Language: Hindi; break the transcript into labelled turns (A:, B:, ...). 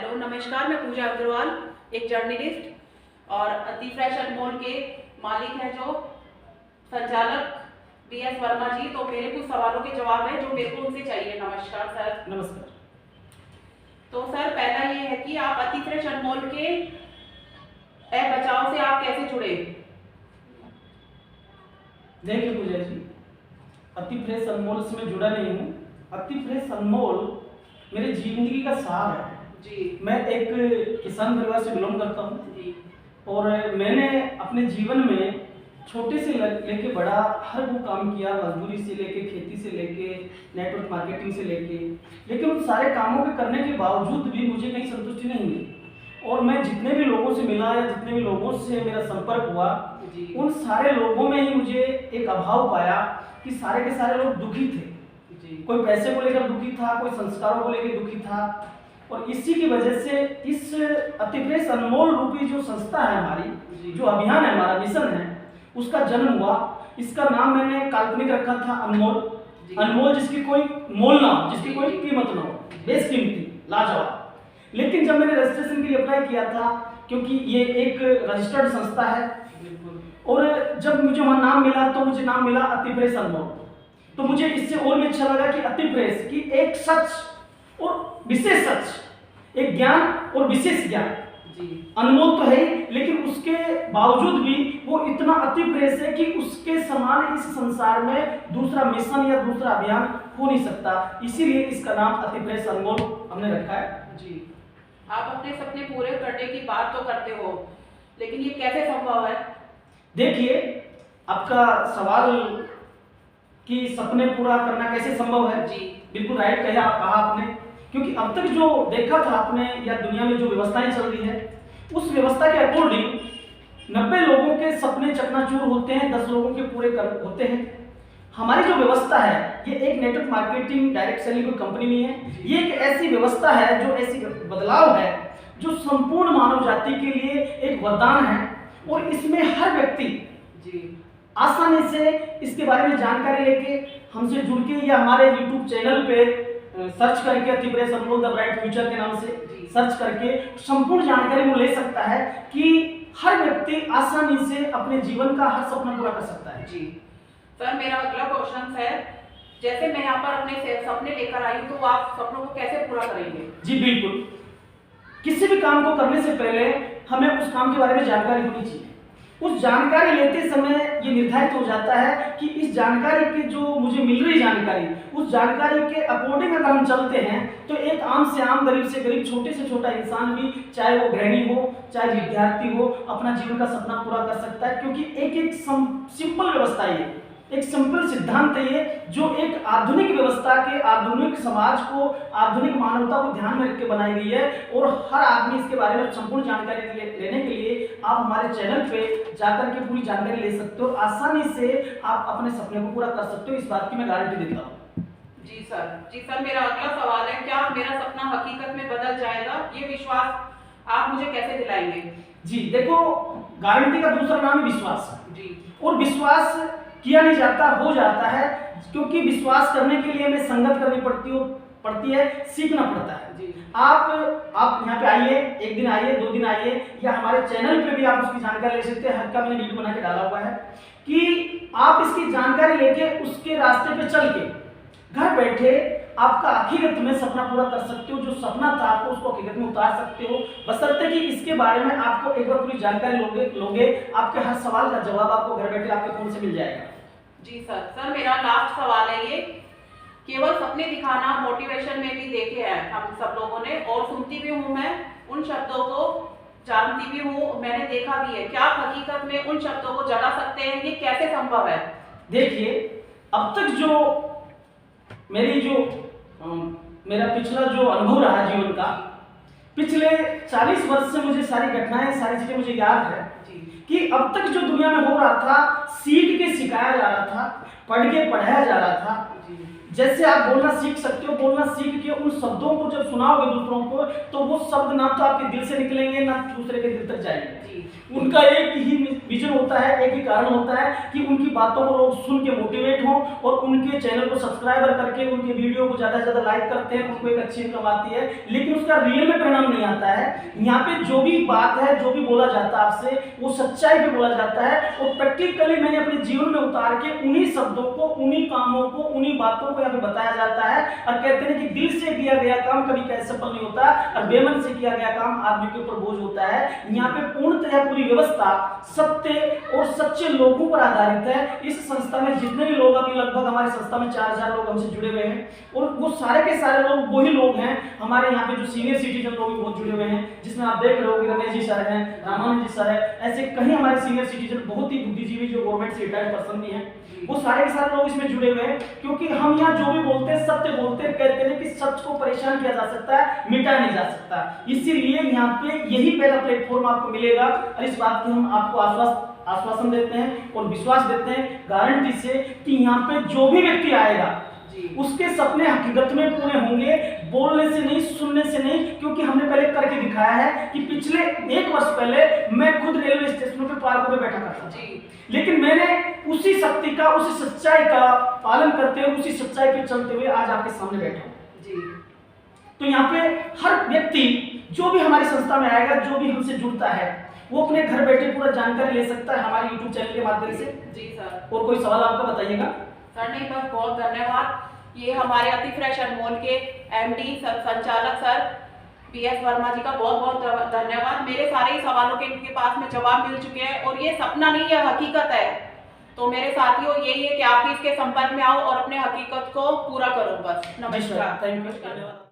A: हेलो नमस्कार, मैं पूजा अग्रवाल, एक जर्नलिस्ट और अति फ्रेश अनमोल के मालिक हैं जो संचालक बीएस वर्मा जी। तो मेरे कुछ सवालों के जवाब है जो मेरे को उनसे चाहिए। नमस्कार सर।
B: नमस्कार।
A: तो सर, पहला ये है कि आप अति फ्रेश अनमोल के ऐप बचाव से आप कैसे जुड़े?
B: देखिए पूजा जी, अति फ्रेश अनमोल से मैं जुड़ा नहीं हूँ। अति फ्रेश अनमोल मेरे जिंदगी का सार है
A: जी।
B: मैं एक किसान परिवार से बिलोंग करता हूँ
A: जी।
B: और मैंने अपने जीवन में छोटे से लेके बड़ा हर वो काम किया, मजदूरी से लेके, खेती से लेके, नेटवर्क मार्केटिंग से लेके। लेकिन उन सारे कामों के करने के बावजूद भी मुझे कहीं संतुष्टि नहीं मिली और मैं जितने भी लोगों से मिला या जितने भी लोगों से मेरा संपर्क हुआ, उन सारे लोगों में ही मुझे एक अभाव पाया कि सारे के सारे लोग दुखी थे। कोई पैसे को लेकर दुखी था, कोई संस्कारों को लेकर दुखी था। और इसी की वजह से इस अति फ्रेश अनमोल रूपी जो संस्था है हमारी, जो अभियान है, हमारा मिशन है, उसका जन्म हुआ। इसका नाम मैंने काल्पनिक रखा था अनमोल। अनमोल जिसकी कोई मोल ना हो, जिसकी कोई कीमत ना हो, बेशकीमती, लाजवाब। लेकिन जब मैंने रजिस्ट्रेशन के लिए अप्लाई किया था, क्योंकि ये एक रजिस्टर्ड संस्था है, और जब मुझे वहाँ नाम मिला तो मुझे नाम मिला अति फ्रेश अनमोल। तो मुझे इससे और भी अच्छा लगा कि अति फ्रेश की एक सच और विशेष सच, एक ज्ञान और विशेष ज्ञान। अनमोल तो है ही, लेकिन उसके बावजूद भी वो इतना अति फ्रेश है कि उसके समान इस संसार में दूसरा मिशन या दूसरा अभियान हो नहीं सकता। इसीलिए इसका नाम अति फ्रेश अनमोल हमने रखा है।
A: जी। आप अपने सपने पूरे करने की बात तो करते हो, लेकिन ये कैसे संभव है?
B: देखिए, आपका सवाल कि सपने पूरा करना कैसे संभव है,
A: जी
B: बिल्कुल राइट कहा आपने। क्योंकि अब तक जो देखा था आपने या दुनिया में जो व्यवस्थाएं चल रही है, उस व्यवस्था के अकॉर्डिंग 90 लोगों के सपने चकनाचूर होते हैं, 10 लोगों के पूरे होते हैं। हमारी जो व्यवस्था है, ये एक नेटवर्क मार्केटिंग डायरेक्ट सेलिंग कोई कंपनी नहीं है। ये एक ऐसी व्यवस्था है, जो ऐसी बदलाव है जो संपूर्ण मानव जाति के लिए एक वरदान है। और इसमें हर व्यक्ति आसानी से इसके बारे में जानकारी लेके हमसे जुड़ के या हमारे YouTube चैनल पे सर्च करके अति fresh Anmol the bright future के नाम से सर्च करके संपूर्ण जानकारी वो ले सकता है कि हर व्यक्ति आसानी से अपने जीवन का हर सपना पूरा कर सकता है।
A: जी सर, मेरा अगला क्वेश्चन है, जैसे मैं यहाँ पर अपने सपने लेकर आई हूँ, तो आप सपनों को कैसे पूरा करेंगे?
B: जी बिल्कुल, किसी भी काम को करने से पहले हमें उस काम के बारे में जानकारी होनी चाहिए। उस जानकारी लेते समय ये निर्धारित हो जाता है कि इस जानकारी की जो मुझे मिल रही जानकारी, उस जानकारी के अकॉर्डिंग अगर हम चलते हैं तो एक आम से आम, गरीब से गरीब, छोटे से छोटा इंसान भी, चाहे वो गृहिणी हो, चाहे विद्यार्थी हो, अपना जीवन का सपना पूरा कर सकता है। क्योंकि एक सिंपल व्यवस्था है, एक सिंपल सिद्धांत है ये, जो एक आधुनिक व्यवस्था के, आधुनिक समाज को, आधुनिक मानवता को ध्यान में रख के बनाई गई है। और हर आदमी इसके बारे में संपूर्ण जानकारी लेने के लिए आप हमारे चैनल पे जाकर के पूरी जानकारी ले सकते हो। आसानी से आप अपने सपने को पूरा कर सकते हो, इस बात की मैं गारंटी देता हूँ।
A: जी सर, मेरा अगला सवाल है, क्या मेरा सपना हकीकत में बदल जाएगा? ये विश्वास आप मुझे कैसे दिलाएंगे?
B: जी देखो, गारंटी का दूसरा नाम है विश्वास।
A: जी। और
B: विश्वास किया नहीं जाता, हो जाता है। क्योंकि विश्वास करने के लिए हमें संगत करनी पड़ती है, सीखना पड़ता है। आप यहाँ पे आइए, एक दिन आइए, 2 दिन आइए, या हमारे चैनल पे भी आप उसकी जानकारी ले सकते हैं। हर का मैंने वीडियो बना के डाला हुआ है कि आप इसकी जानकारी लेके उसके रास्ते पे चल के घर बैठे आपका हकीकत में सपना पूरा कर सकते हो। जो सपना था आपको, उसको हकीकत में उतार सकते हो, बशर्ते कि इसके बारे में आपको एक बार पूरी जानकारी लोगे आपके हर सवाल का जवाब आपको घर बैठे आपके फोन से मिल जाएगा।
A: जी सर, मेरा लास्ट सवाल है ये, केवल सपने दिखाना मोटिवेशन में भी देखे हैं हम सब लोगों ने, और सुनती भी हूँ मैं उन शब्दों को, जानती भी हूँ, मैंने देखा भी है। क्या हकीकत में उन शब्दों को जगा सकते हैं? ये कैसे संभव है?
B: देखिए, अब तक जो मेरा पिछला जो अनुभव रहा जीवन का, पिछले 40 वर्ष से मुझे सारी घटनाएं, सारी चीजें मुझे याद है कि अब तक जो दुनिया में हो रहा था, सीख के सिखाया जा रहा था, पढ़ के पढ़ाया जा रहा था, जैसे आप बोलना सीख सकते हो, बोलना सीख के उन शब्दों को जब सुनाओगे दूसरों को, तो वो शब्द ना तो आपके दिल से निकलेंगे ना दूसरे के दिल तक जाएंगे। उनका एक ही विजन होता है, एक ही कारण होता है कि उनकी बातों को लोग सुन के मोटिवेट हों और उनके चैनल को सब्सक्राइबर करके उनके वीडियो को ज़्यादा से ज़्यादा लाइक करते हैं, उनको एक अच्छी इनकम आती है, लेकिन उसका रियल में परिणाम नहीं आता है। यहाँ पे जो भी बात है, जो भी बोला जाता है आपसे, वो सच्चाई पे बोला जाता है और प्रैक्टिकली मैंने अपने जीवन में उतार के उन्हीं शब्दों को, उन्हीं कामों को, उन्हीं बातों को यहाँ पे बताया जाता है। और कहते हैं कि दिल से किया गया काम कभी कैसे सफल नहीं होता और बेमन से किया गया काम आदमी के ऊपर बोझ होता है। यहाँ पे पूर्णतः पूरी व्यवस्था सत्य और सच्चे लोगों पर आधारित है। इस संस्था में जितने भी लोग, अभी लगभग हमारी संस्था में 4000 लोग हमसे जुड़े हुए हैं और वो सारे के सारे लोग वही लोग हैं। हमारे यहाँ पे जो सीनियर सिटीजन लोग भी बहुत जुड़े हुए हैं, जिसमें आप देख रहे हो कि रमेश जी सर हैं, रामानंद जी सर है, ऐसे कई हमारे सीनियर सिटीजन बहुत ही बुद्धिजीवी जो गवर्नमेंट से रिटायर्ड पर्सन भी हैं, वो सारे के सारे लोग इसमें जुड़े हुए हैं। क्योंकि हम यहाँ जो भी बोलते हैं सत्य बोलते हैं, कहते हैं कि सच को परेशान किया जा सकता है, मिटा नहीं जा सकता। इसीलिए यहाँ पे यही पहला प्लेटफॉर्म आपको मिलेगा और इस बात की हम आपको आश्वासन देते हैं और विश्वास देते हैं गारंटी से कि यहाँ पे जो भी व्यक्ति आएगा उसके सपने हकीकत में पूरे होंगे, बोलने से नहीं, सुनने से नहीं। क्योंकि हमने पहले करके दिखाया है कि पिछले 1 वर्ष पहले मैं खुद रेलवे स्टेशनों पे पार्कों पे बैठा करता था, लेकिन मैंने उसी शक्ति का, उसी सच्चाई का पालन करते हुए, उसी सच्चाई पे चलते हुए आज आपके सामने बैठा हूँ। तो यहाँ पे हर व्यक्ति जो भी हमारी संस्था में आएगा, जो भी हमसे जुड़ता है, वो अपने घर बैठे पूरा जानकारी ले सकता है हमारे YouTube चैनल के माध्यम से।
A: जी सर।
B: और कोई सवाल आपका बताइएगा?
A: सर नहीं, बस बहुत धन्यवाद। ये हमारे अति फ्रेश अनमोल के MD संचालक सर PS वर्मा जी का बहुत बहुत धन्यवाद। मेरे सारे ही सवालों के इनके पास में जवाब मिल चुके हैं और ये सपना नहीं, ये हकीकत है। तो मेरे साथियों यही है कि आप भी इसके संपर्क में आओ और अपने हकीकत को पूरा करो। बस नमस्कार।
B: थैंक यू, धन्यवाद।